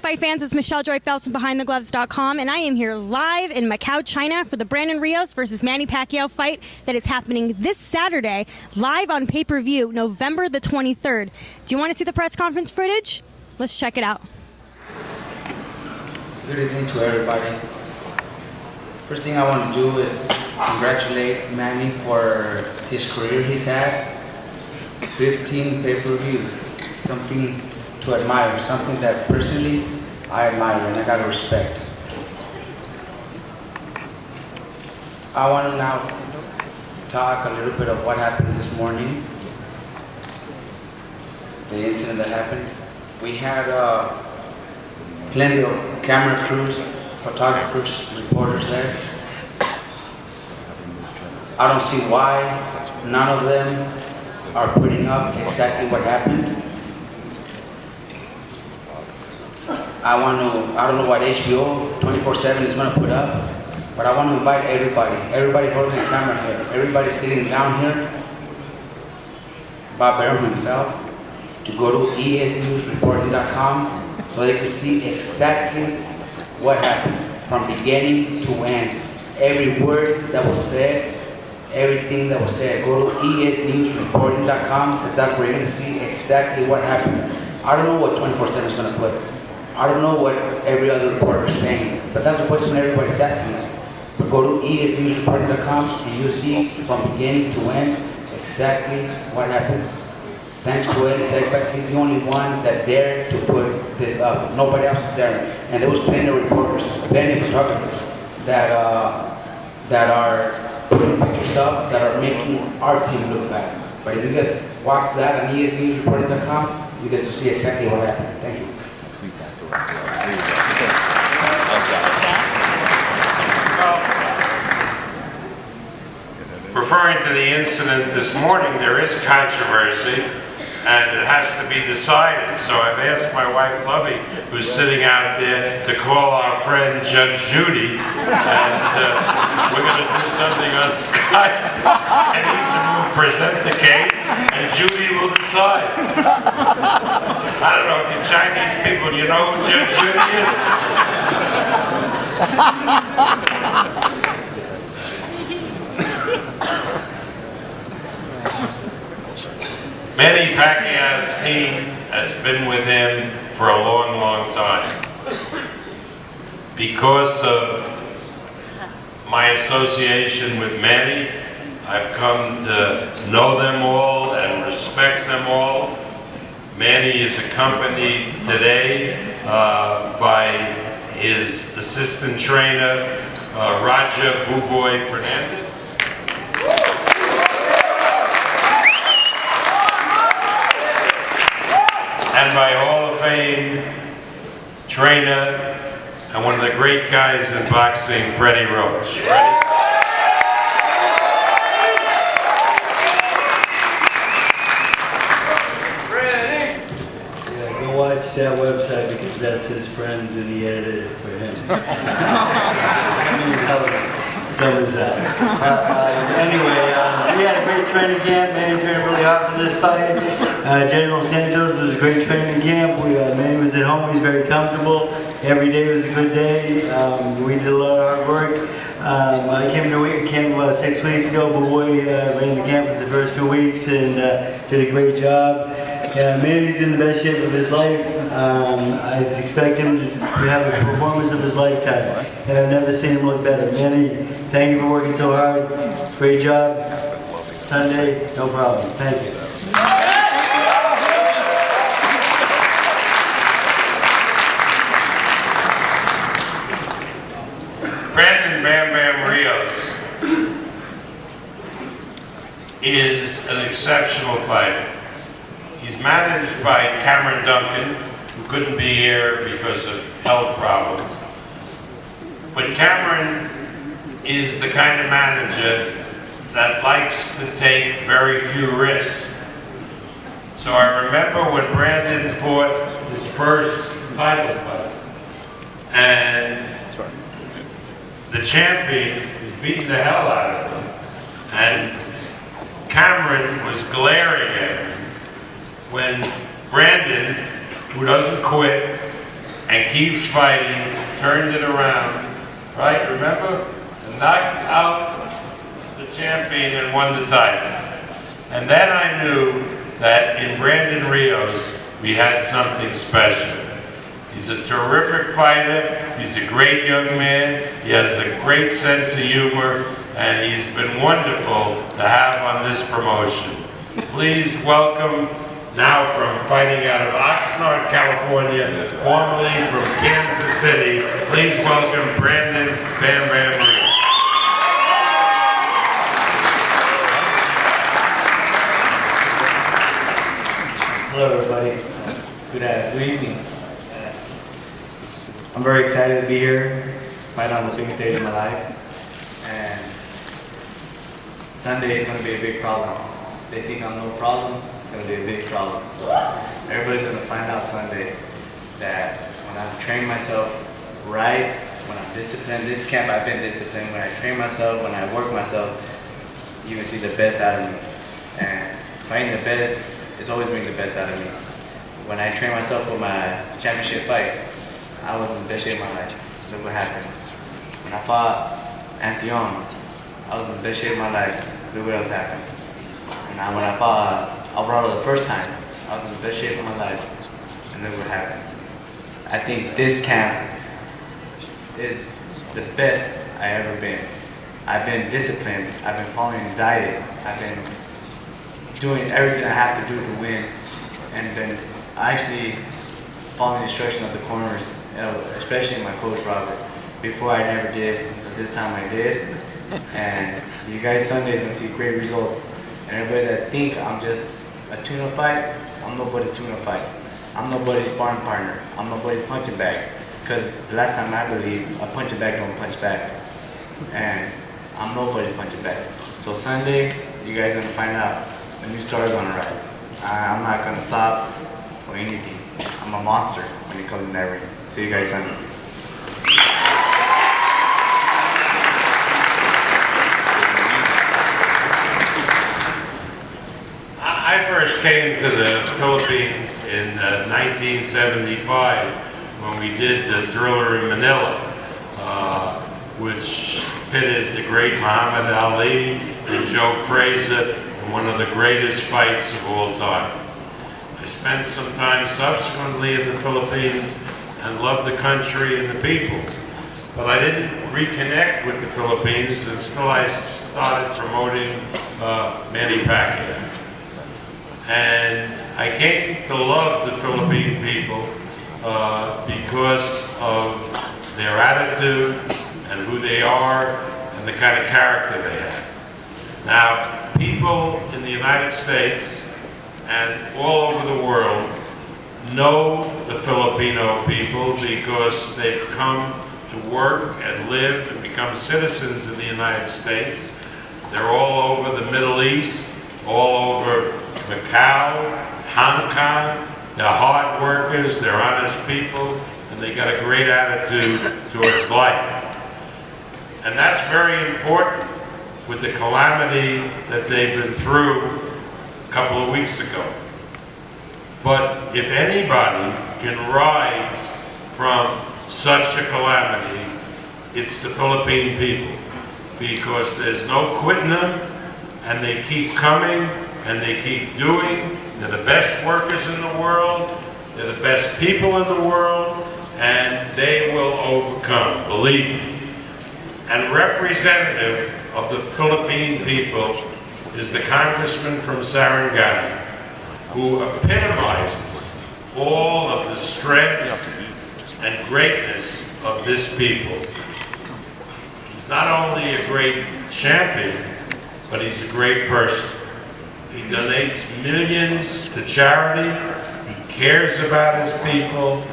fight fans? It's Michelle Joy Phelps from BehindTheGloves.com, and I am here live in Macau, China for the Brandon Rios versus Manny Pacquiao fight that is happening this Saturday, live on pay-per-view, November the 23rd. Do you want to see the press conference footage? Let's check it out. Good evening to everybody. First thing I want to do is congratulate Manny for his career he's had. 15 pay-per-views, something to admire, something that personally I admire and I gotta respect. I want to now talk a little bit of what happened this morning, the incident that happened. We had plenty of camera crews, photographers, reporters there. I don't see why none of them are putting up exactly what happened. I don't know what HBO 24/7 is going to put up, but I want to invite everybody holding a camera here, everybody sitting down here, Bob Barron himself, to go to esnewsreporting.com so they could see exactly what happened from beginning to end. Every word that was said, everything that was said. Go to esnewsreporting.com because that's where you're going to see exactly what happened. I don't know what 24/7 is going to put. I don't know what every other reporter is saying, but that's the question everybody's asking us. But go to esnewsreporting.com and you'll see from beginning to end exactly what happened. Thanks to Eddie Segbeck, he's the only one that dared to put this up. Nobody else is there. And there was plenty of reporters, plenty of photographers that are putting pictures up that are making our team look bad. But if you guys watch that on esnewsreporting.com, you guys will see exactly what happened. Thank you. Referring to the incident this morning, there is controversy and it has to be decided. So I've asked my wife Lovey, who's sitting out there, to call our friend Judge Judy, and we're going to do something on Skype, and he's going to present the case, and Judy will decide. I don't know if you Chinese people, you know who Judge Judy is? Manny Pacquiao's team has been with him for a long, long time. Because of my association with Manny, I've come to know them all and respect them all. Manny is accompanied today by his assistant trainer, Roger Boo-Boy Fernandez. And by Hall of Fame trainer and one of the great guys in boxing, Freddie Roach. Yeah, go watch that website because that's his friends and he edited it for him. Dumb as that. Anyway, we had a great training camp. Manny trained really hard for this fight. General Santos was a great training camp. Manny was at home. He's very comfortable. Every day was a good day. We did a lot of hard work. I came to camp about 6 weeks ago. Boy ran the camp for the first 2 weeks and did a great job. Manny's in the best shape of his life. I expect him to have a performance of his lifetime. And I've never seen him look better. Manny, thank you for working so hard. Great job. Sunday, no problem. Thank you. Brandon Bam Bam Rios is an exceptional fighter. He's managed by Cameron Duncan, who couldn't be here because of health problems. But Cameron is the kind of manager that likes to take very few risks. So I remember when Brandon fought his first title fight, and the champion was beating the hell out of him, and Cameron was glaring at him when Brandon, who doesn't quit, and keeps fighting, turned it around, right? Remember? Knocked out the champion and won the title. And then I knew that in Brandon Rios, we had something special. He's a terrific fighter, he's a great young man, he has a great sense of humor, and he's been wonderful to have on this promotion. Please welcome, now from fighting out of Oxnard, California, formerly from Kansas City, please welcome Brandon Bam Bam Rios. Hello everybody, good evening. I'm very excited to be here, fight on the biggest stage of my life, and Sunday is going to be a big problem. They think I'm no problem, it's going to be a big problem. So everybody's going to find out Sunday that when I train myself right, when I'm disciplined, this camp I've been disciplined, when I train myself, when I work myself, you can see the best out of me. And fighting the best is always bring the best out of me. When I trained myself for my championship fight, I was in the best shape of my life. Look what happened. When I fought Antion, I was in the best shape of my life. Look what else happened. And now when I fought Alvarado the first time, I was in the best shape of my life. And look what happened. I think this camp is the best I ever been. I've been disciplined. I've been following the diet. I've been doing everything I have to do to win, and then actually following the instruction of the corners, especially my coach Robert. Before I never did, but this time I did. And you guys Sunday is gonna see great results. And everybody that think I'm just a tuna fight, I'm nobody's tuna fight. I'm nobody's sparring partner. I'm nobody's punching bag. Because the last time I believe, a punching bag don't punch back. And I'm nobody's punching bag. So Sunday, you guys are gonna find out. A new star is on the rise. I'm not gonna stop for anything. I'm a monster when it comes to that ring. See you guys Sunday. I first came to the Philippines in 1975 when we did the Thriller in Manila, which pitted the great Muhammad Ali and Joe Frazier in one of the greatest fights of all time. I spent some time subsequently in the Philippines and loved the country and the people. But I didn't reconnect with the Philippines until I started promoting Manny Pacquiao. And I came to love the Philippine people because of their attitude and who they are and the kind of character they have. Now, people in the United States and all over the world know the Filipino people because they've come to work and live and become citizens in the United States. They're all over the Middle East, all over Macau, Hong Kong. They're hard workers, they're honest people, and they got a great attitude towards life. And that's very important with the calamity that they've been through a couple of weeks ago. But if anybody can rise from such a calamity, it's the Philippine people, because there's no quitting them, and they keep coming, and they keep doing. They're the best workers in the world, they're the best people in the world, and they will overcome, believe me. And representative of the Philippine people is the congressman from Sarangani, who epitomizes all of the strengths and greatness of this people. He's not only a great champion, but he's a great person. He donates millions to charity, he cares about his people,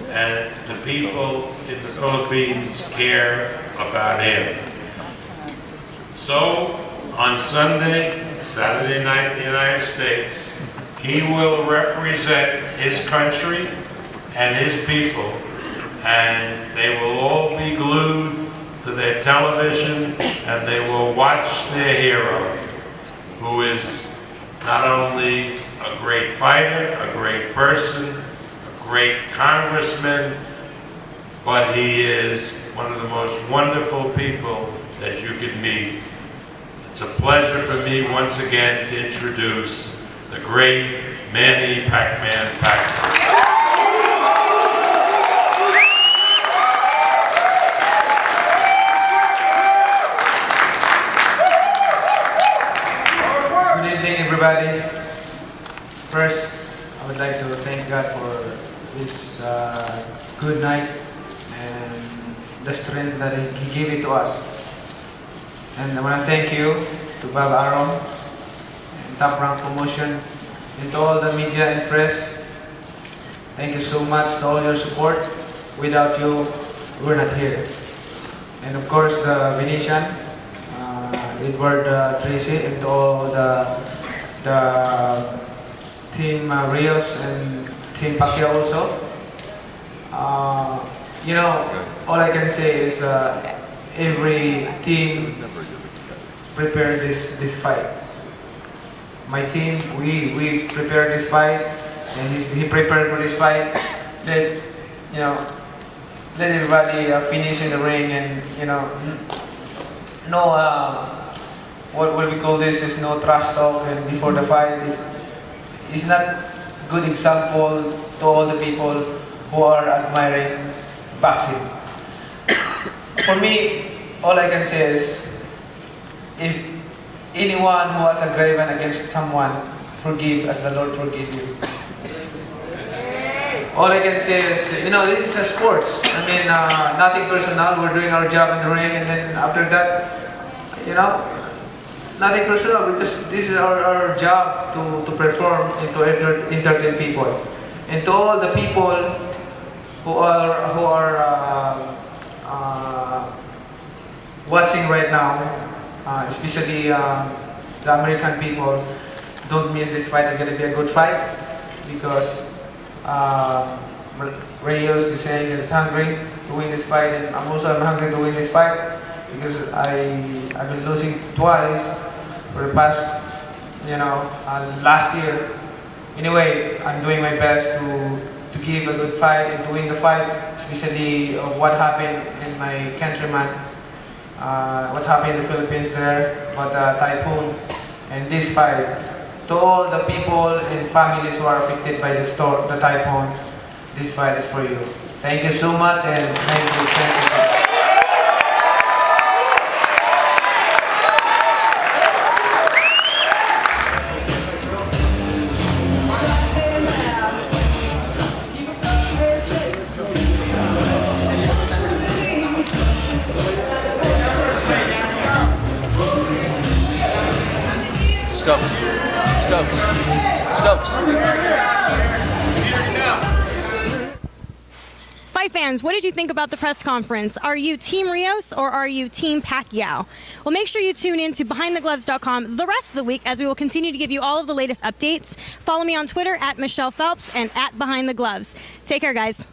and the people in the Philippines care about him. So, on Sunday, Saturday night in the United States, he will represent his country and his people, and they will all be glued to their television, and they will watch their hero, who is not only a great fighter, a great person, a great congressman, but he is one of the most wonderful people that you could meet. It's a pleasure for me once again to introduce the great Manny Pacquiao. Good evening, everybody. First, I would like to thank God for this good night and the strength that He gave it to us. And I want to thank you to Bob Aron and Top Rank Promotion and to all the media and press. Thank you so much to all your support. Without you, we're not here. And of course, the Venetian, Edward Tracy, and to all the team Rios and team Pacquiao also. All I can say is every team prepared this fight. My team, we prepared this fight, and he prepared for this fight. Let everybody finish in the ring, and what we call this is no trash talk, and before the fight is not good example to all the people who are admiring boxing. For me, all I can say is, if anyone who has a grievance against someone, forgive as the Lord forgive you. All I can say is, this is a sport. I mean, nothing personal. We're doing our job in the ring, and then after that, nothing personal. This is our job to perform and to entertain people. And to all the people who are watching right now, especially the American people, don't miss this fight. It's gonna be a good fight because Rios is saying he's hungry to win this fight, and I'm hungry to win this fight because I've been losing twice for the past, last year. Anyway, I'm doing my best to give a good fight and to win the fight, especially of what happened in my countryman, what happened in the Philippines there, but typhoon, and this fight. To all the people and families who are affected by the typhoon, this fight is for you. Thank you so much, and thank you. Stokes. Fight fans, what did you think about the press conference? Are you Team Rios or are you Team Pacquiao? Well, make sure you tune in to BehindTheGloves.com the rest of the week, as we will continue to give you all of the latest updates. Follow me on Twitter at Michelle Phelps and at Behind the Gloves. Take care, guys.